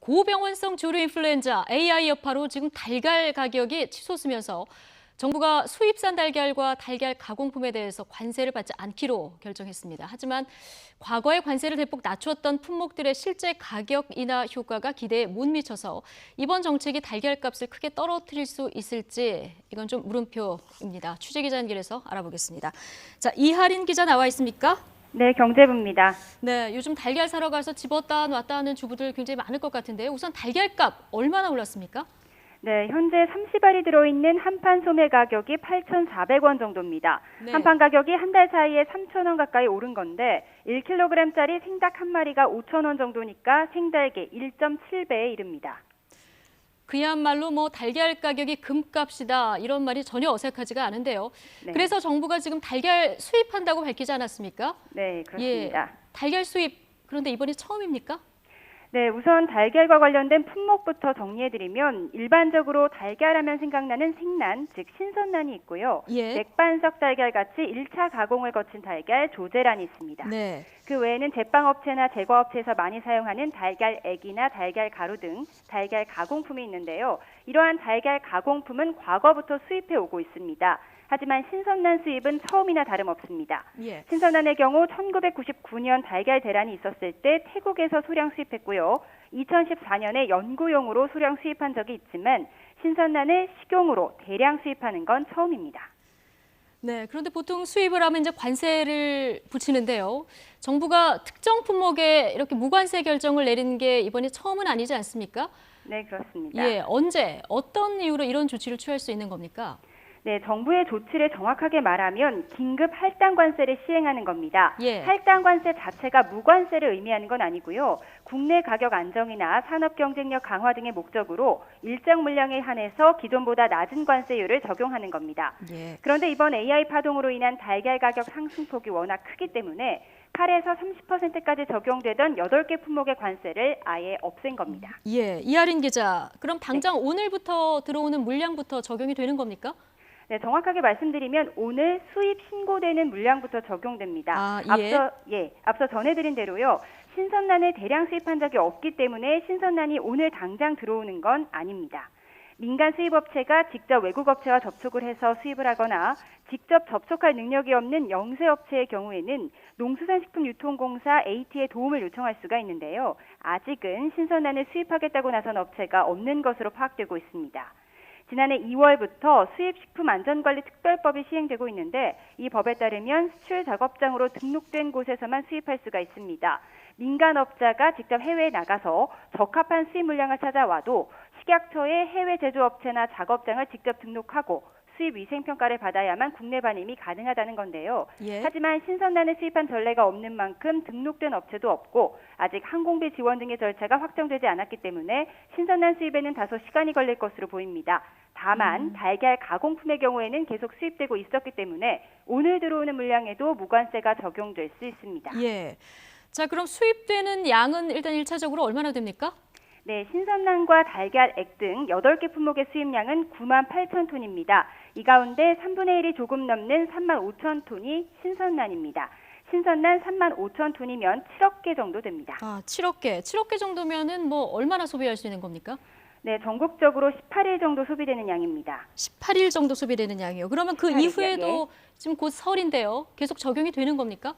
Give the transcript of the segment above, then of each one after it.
고병원성 조류 인플루엔자 AI 여파로 지금 달걀 가격이 치솟으면서 정부가 수입산 달걀과 달걀 가공품에 대해서 관세를 받지 않기로 결정했습니다. 하지만 과거에 관세를 대폭 낮췄던 품목들의 실제 가격 인하 효과가 기대에 못 미쳐서 이번 정책이 달걀값을 크게 떨어뜨릴 수 있을지 이건 좀 물음표입니다. 취재기자 연결해서 알아보겠습니다. 자, 이하린 기자 나와 있습니까? 네, 경제부입니다. 네, 요즘 달걀 사러 가서 집었다 놨다 하는 주부들 굉장히 많을 것 같은데요. 우선 달걀값 얼마나 올랐습니까? 네, 현재 30알이 들어있는 한판 소매 가격이 8,400원 정도입니다. 네. 한판 가격이 한 달 사이에 3,000원 가까이 오른 건데 1kg짜리 생닭 한 마리가 5,000원 정도니까 생달계 1.7배에 이릅니다. 그야말로 달걀 가격이 금값이다 이런 말이 전혀 어색하지가 않은데요. 네. 그래서 정부가 지금 달걀 수입한다고 밝히지 않았습니까? 네, 그렇습니다. 예, 달걀 수입 그런데 이번이 처음입니까? 네, 우선 달걀과 관련된 품목부터 정리해드리면 일반적으로 달걀하면 생각나는 생란, 즉 신선란이 있고요. 예. 맥반석 달걀같이 1차 가공을 거친 달걀, 조제란이 있습니다. 네. 그 외에는 제빵업체나 제과업체에서 많이 사용하는 달걀 액이나 달걀 가루 등 달걀 가공품이 있는데요. 이러한 달걀 가공품은 과거부터 수입해 오고 있습니다. 하지만 신선란 수입은 처음이나 다름없습니다. 예. 신선란의 경우 1999년 달걀 대란이 있었을 때 태국에서 소량 수입했고요. 2014년에 연구용으로 소량 수입한 적이 있지만 신선란을 식용으로 대량 수입하는 건 처음입니다. 네, 그런데 보통 수입을 하면 이제 관세를 붙이는데요. 정부가 특정 품목에 이렇게 무관세 결정을 내리는 게 이번이 처음은 아니지 않습니까? 네, 그렇습니다. 예, 언제, 어떤 이유로 이런 조치를 취할 수 있는 겁니까? 네, 정부의 조치를 정확하게 말하면 긴급 할당 관세를 시행하는 겁니다. 예. 할당 관세 자체가 무관세를 의미하는 건 아니고요. 국내 가격 안정이나 산업 경쟁력 강화 등의 목적으로 일정 물량에 한해서 기존보다 낮은 관세율을 적용하는 겁니다. 예. 그런데 이번 AI 파동으로 인한 달걀 가격 상승폭이 워낙 크기 때문에 8에서 30%까지 적용되던 8개 품목의 관세를 아예 없앤 겁니다. 예, 이하린 기자. 그럼 당장 오늘부터 들어오는 물량부터 적용이 되는 겁니까? 네, 정확하게 말씀드리면 오늘 수입 신고되는 물량부터 적용됩니다. 아, 예. 앞서 전해드린 대로요. 신선란을 대량 수입한 적이 없기 때문에 신선란이 오늘 당장 들어오는 건 아닙니다. 민간 수입업체가 직접 외국업체와 접촉을 해서 수입을 하거나 직접 접촉할 능력이 없는 영세업체의 경우에는 농수산식품유통공사 AT의 도움을 요청할 수가 있는데요. 아직은 신선란을 수입하겠다고 나선 업체가 없는 것으로 파악되고 있습니다. 지난해 2월부터 수입식품안전관리특별법이 시행되고 있는데 이 법에 따르면 수출 작업장으로 등록된 곳에서만 수입할 수가 있습니다. 민간업자가 직접 해외에 나가서 적합한 수입 물량을 찾아와도 식약처의 해외 제조업체나 작업장을 직접 등록하고 수입 위생평가를 받아야만 국내 반입이 가능하다는 건데요. 예. 하지만 신선란을 수입한 전례가 없는 만큼 등록된 업체도 없고 아직 항공비 지원 등의 절차가 확정되지 않았기 때문에 신선란 수입에는 다소 시간이 걸릴 것으로 보입니다. 다만 달걀 가공품의 경우에는 계속 수입되고 있었기 때문에 오늘 들어오는 물량에도 무관세가 적용될 수 있습니다. 예. 자, 그럼 수입되는 양은 일단 1차적으로 얼마나 됩니까? 네, 신선란과 달걀, 액 등 8개 품목의 수입량은 9만 8천 톤입니다. 이 가운데 3분의 1이 조금 넘는 3만 5천 톤이 신선란입니다. 신선란 3만 5천 톤이면 7억 개 정도 됩니다. 아, 7억 개. 7억 개 정도면은 얼마나 소비할 수 있는 겁니까? 네, 전국적으로 18일 정도 소비되는 양입니다. 18일 정도 소비되는 양이요. 그러면 그 18일 이요, 이후에도 지금 곧 설인데요. 계속 적용이 되는 겁니까?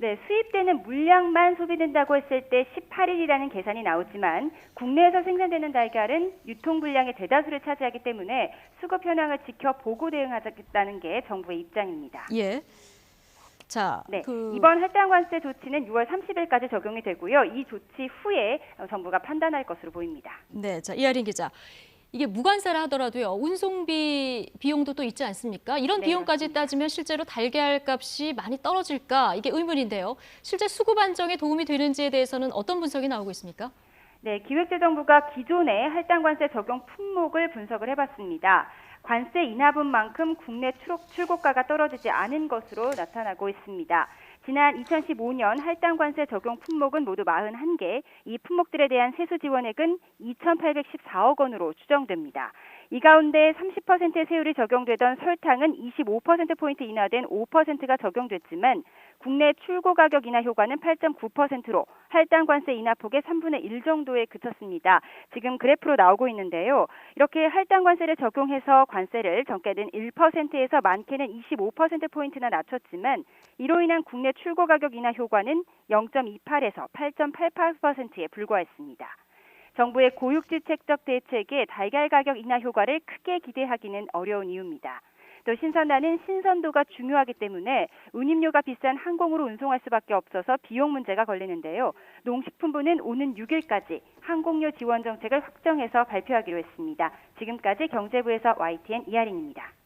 네, 수입되는 물량만 소비된다고 했을 때 18일이라는 계산이 나오지만 국내에서 생산되는 달걀은 유통 분량의 대다수를 차지하기 때문에 수급 현황을 지켜 보고 대응하겠다는 게 정부의 입장입니다. 예. 자, 네, 이번 할당 관세 조치는 6월 30일까지 적용이 되고요. 이 조치 후에 정부가 판단할 것으로 보입니다. 네, 자, 이하린 기자. 이게 무관세라 하더라도요. 운송비 비용도 또 있지 않습니까? 이런 네, 비용까지 그렇습니다. 따지면 실제로 달걀 값이 많이 떨어질까? 이게 의문인데요. 실제 수급 안정에 도움이 되는지에 대해서는 어떤 분석이 나오고 있습니까? 네, 기획재정부가 기존의 할당 관세 적용 품목을 분석을 해봤습니다. 관세 인하분만큼 국내 출고가가 떨어지지 않은 것으로 나타나고 있습니다. 지난 2015년 할당 관세 적용 품목은 모두 41개, 이 품목들에 대한 세수 지원액은 2,814억 원으로 추정됩니다. 이 가운데 30%의 세율이 적용되던 설탕은 25%포인트 인하된 5%가 적용됐지만 국내 출고 가격 인하 효과는 8.9%로 할당 관세 인하 폭의 3분의 1 정도에 그쳤습니다. 지금 그래프로 나오고 있는데요. 이렇게 할당 관세를 적용해서 관세를 적게는 1%에서 많게는 25%포인트나 낮췄지만 이로 인한 국내 출고 가격 인하 효과는 0.28에서 8.88%에 불과했습니다. 정부의 고육지 책적 대책에 달걀 가격 인하 효과를 크게 기대하기는 어려운 이유입니다. 또 신선란은 신선도가 중요하기 때문에 운임료가 비싼 항공으로 운송할 수밖에 없어서 비용 문제가 걸리는데요. 농식품부는 오는 6일까지 항공료 지원 정책을 확정해서 발표하기로 했습니다. 지금까지 경제부에서 YTN 이하린입니다.